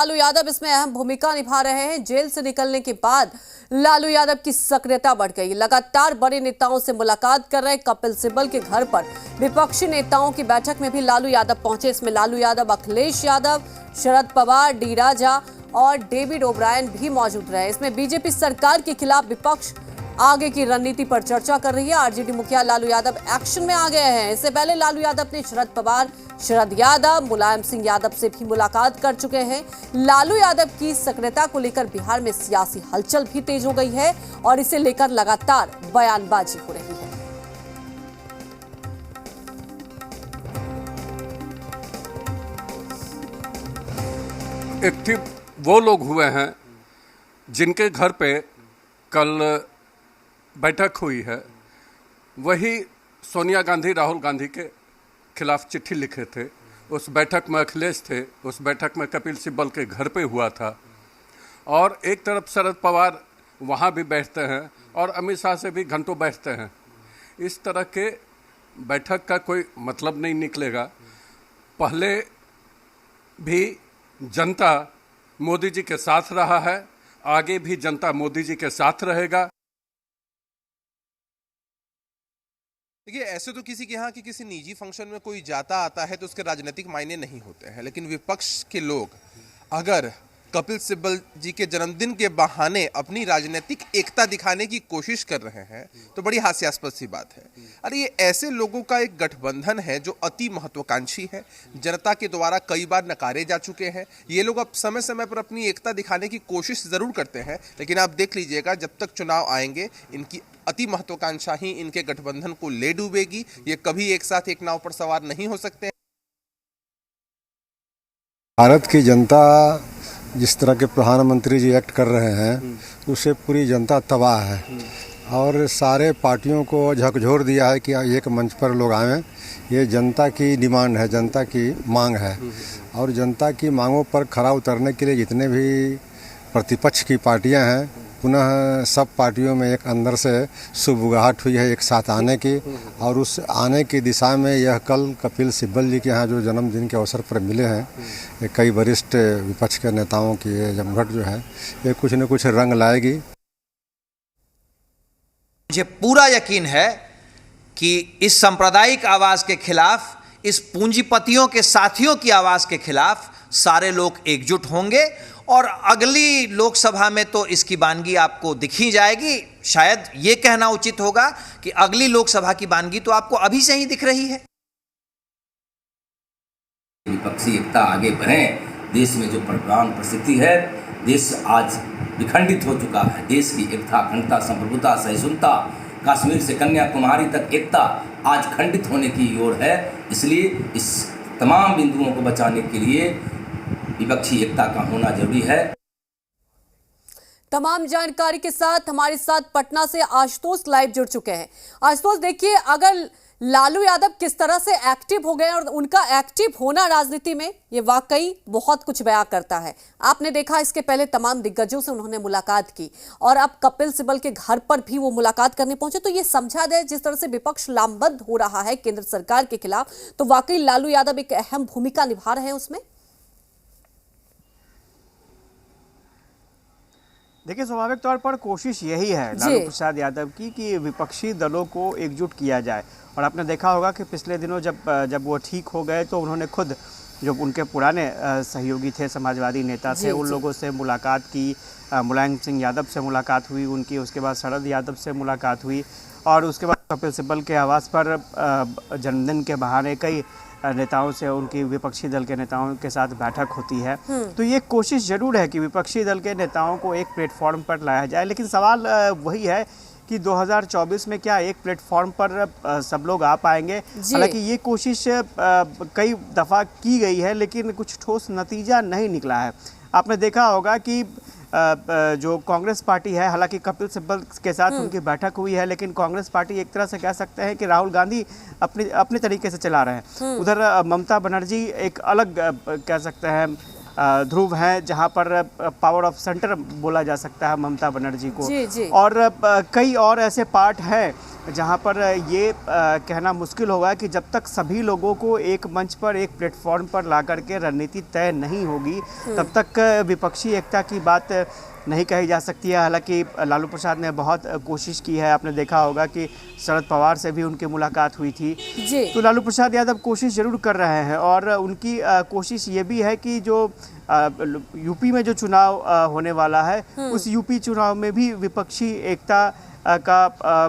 लालू यादव इसमें अहम भूमिका निभा रहे हैं। जेल से निकलने के बाद लालू यादव की सक्रियता बढ़ गई। लगातार बड़े नेताओं से मुलाकात कर रहे कपिल सिब्बल के घर पर विपक्षी नेताओं की बैठक में भी लालू यादव पहुंचे। इसमें लालू यादव, अखिलेश यादव, शरद पवार, डी राजा और डेविड ओब्रायन भी मौजूद रहे। इसमें बीजेपी सरकार के खिलाफ विपक्ष आगे की रणनीति पर चर्चा कर रही है। आरजेडी मुखिया लालू यादव एक्शन में आ गए हैं। इससे पहले लालू यादव ने शरद पवार, शरद यादव, मुलायम सिंह यादव से भी मुलाकात कर चुके हैं। लालू यादव की सक्रियता को लेकर बिहार में सियासी हलचल भी तेज हो गई है और इसे लेकर लगातार बयानबाजी हो रही है। एक्टिव वो लोग हुए हैं जिनके घर पे कल बैठक हुई है, वही सोनिया गांधी, राहुल गांधी के खिलाफ चिट्ठी लिखे थे। उस बैठक में अखिलेश थे, उस बैठक में कपिल सिब्बल के घर पे हुआ था। और एक तरफ शरद पवार वहाँ भी बैठते हैं और अमित शाह से भी घंटों बैठते हैं। इस तरह के बैठक का कोई मतलब नहीं निकलेगा। पहले भी जनता मोदी जी के साथ रहा है, आगे भी जनता मोदी जी के साथ रहेगा। देखिए, ऐसे तो किसी के यहाँ कि किसी निजी फंक्शन में कोई जाता आता है तो उसके राजनीतिक मायने नहीं होते हैं, लेकिन विपक्ष के लोग अगर कपिल सिब्बल जी के जन्मदिन के बहाने अपनी राजनीतिक एकता दिखाने की कोशिश कर रहे हैं तो बड़ी हास्यास्पद सी बात है। अरे ये ऐसे लोगों का एक गठबंधन है जो अति महत्वाकांक्षी है, जनता के द्वारा कई बार नकारे जा चुके हैं। ये लोग अब समय समय पर अपनी एकता दिखाने की कोशिश जरूर करते हैं, लेकिन आप देख लीजिएगा जब तक चुनाव आएंगे इनकी अति महत्वाकांक्षा ही इनके गठबंधन को ले डूबेगी। ये कभी एक साथ एक नाव पर सवार नहीं हो सकते। भारत की जनता जिस तरह के प्रधानमंत्री जी एक्ट कर रहे हैं उससे पूरी जनता तबाह है और सारे पार्टियों को झकझोर दिया है कि एक मंच पर लोग आएँ। ये जनता की डिमांड है, जनता की मांग है और जनता की मांगों पर खरा उतरने के लिए जितने भी प्रतिपक्ष की पार्टियां हैं, पुनः सब पार्टियों में एक अंदर से सुबुगाहट हुई है एक साथ आने की। और उस आने की दिशा में यह कल कपिल सिब्बल जी के यहाँ जो जन्मदिन के अवसर पर मिले हैं कई वरिष्ठ विपक्ष के नेताओं की ये जमघट जो है ये कुछ न कुछ रंग लाएगी। मुझे पूरा यकीन है कि इस सांप्रदायिक आवाज़ के खिलाफ, इस पूंजीपतियों के साथियों की आवाज़ के खिलाफ सारे लोग एकजुट होंगे और अगली लोकसभा में तो इसकी वानगी आपको दिखी जाएगी। शायद ये कहना उचित होगा कि अगली लोकसभा की वानगी तो आपको अभी से ही दिख रही है। विपक्षी एकता आगे बढ़े। देश में जो प्राण परिस्थिति है, देश आज विखंडित हो चुका है। देश की एकता, अखंडता, संप्रभुता, सहिष्णुता, कश्मीर से कन्याकुमारी तक एकता आज खंडित होने की ओर है। इसलिए इस तमाम बिंदुओं को बचाने के लिए विपक्षी एकता का होना जरूरी है। तमाम जानकारी के साथ हमारे साथ पटना से आशुतोष लाइव जुड़ चुके हैं। आशुतोष, देखिए, अगर लालू यादव किस तरह से एक्टिव हो गए और उनका एक्टिव होना राजनीति में ये वाकई बहुत कुछ बयां करता है। आपने देखा इसके पहले तमाम दिग्गजों से उन्होंने मुलाकात की और अब कपिल सिब्बल के घर पर भी वो मुलाकात करने पहुंचे। तो ये समझा जाए जिस तरह से विपक्ष लामबंद हो रहा है केंद्र सरकार के खिलाफ, तो वाकई लालू यादव एक अहम भूमिका निभा रहे हैं उसमें। देखिए, स्वाभाविक तौर पर कोशिश यही है लालू प्रसाद यादव की कि विपक्षी दलों को एकजुट किया जाए। और आपने देखा होगा कि पिछले दिनों जब वो ठीक हो गए तो उन्होंने खुद जो उनके पुराने सहयोगी थे, समाजवादी नेता थे, उन लोगों से मुलाकात की। मुलायम सिंह यादव से मुलाकात हुई उनकी, उसके बाद शरद यादव से मुलाकात हुई और उसके बाद कपिल सिब्बल के आवास पर जन्मदिन के बहाने कई नेताओं से, उनकी विपक्षी दल के नेताओं के साथ बैठक होती है। तो ये कोशिश जरूर है कि विपक्षी दल के नेताओं को एक प्लेटफॉर्म पर लाया जाए, लेकिन सवाल वही है कि 2024 में क्या एक प्लेटफॉर्म पर सब लोग आ पाएंगे। हालांकि ये कोशिश कई दफ़ा की गई है लेकिन कुछ ठोस नतीजा नहीं निकला है। आपने देखा होगा कि जो कांग्रेस पार्टी है, हालांकि कपिल सिब्बल के साथ उनकी बैठक हुई है, लेकिन कांग्रेस पार्टी एक तरह से कह सकते हैं कि राहुल गांधी अपने तरीके से चला रहे हैं। उधर ममता बनर्जी एक अलग कह सकते हैं ध्रुव हैं, जहां पर पावर ऑफ सेंटर बोला जा सकता है ममता बनर्जी को। जी। और कई और ऐसे पार्ट हैं जहां पर ये कहना मुश्किल होगा कि जब तक सभी लोगों को एक मंच पर, एक प्लेटफॉर्म पर ला करके रणनीति तय नहीं होगी, तब तक विपक्षी एकता की बात नहीं कही जा सकती है। हालांकि लालू प्रसाद ने बहुत कोशिश की है, आपने देखा होगा कि शरद पवार से भी उनकी मुलाकात हुई थी जी। तो लालू प्रसाद यादव कोशिश जरूर कर रहे हैं और उनकी कोशिश ये भी है कि जो यूपी में जो चुनाव होने वाला है उस यूपी चुनाव में भी विपक्षी एकता का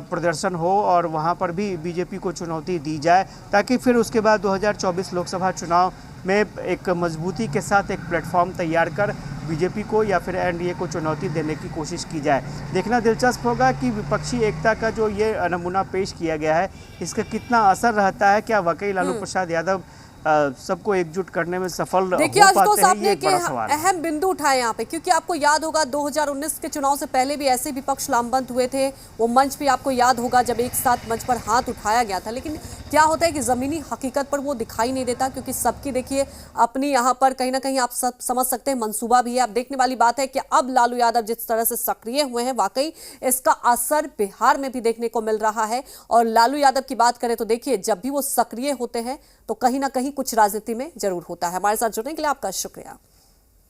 प्रदर्शन हो और वहां पर भी बीजेपी को चुनौती दी जाए, ताकि फिर उसके बाद 2024 लोकसभा चुनाव में एक मजबूती के साथ एक प्लेटफॉर्म तैयार कर बीजेपी को या फिर एनडीए को चुनौती देने की कोशिश की जाए। देखना दिलचस्प होगा कि विपक्षी एकता का जो ये नमूना पेश किया गया है इसका कितना असर रहता है। क्या वाकई लालू प्रसाद यादव सबको एकजुट करने में सफल हो देखिए पाते आशुतोष, हैं, ये आपने एक बड़ा सवाल है। अहम बिंदु उठाए यहाँ पे, क्योंकि आपको याद होगा 2019 के चुनाव से पहले भी ऐसे विपक्ष लामबंद हुए थे। वो मंच भी आपको याद होगा जब एक साथ मंच पर हाथ उठाया गया था, लेकिन क्या होता है कि जमीनी हकीकत पर वो दिखाई नहीं देता, क्योंकि सबकी देखिए अपनी यहाँ पर कहीं ना कहीं आप सब समझ सकते हैं मंसूबा भी है। अब देखने वाली बात है कि अब लालू यादव जिस तरह से सक्रिय हुए हैं, वाकई इसका असर बिहार में भी देखने को मिल रहा है। और लालू यादव की बात करें तो देखिए जब भी वो सक्रिय होते हैं तो कहीं ना कहीं कुछ राजनीति में जरूर होता है। हमारे साथ जुड़ने के लिए आपका शुक्रिया।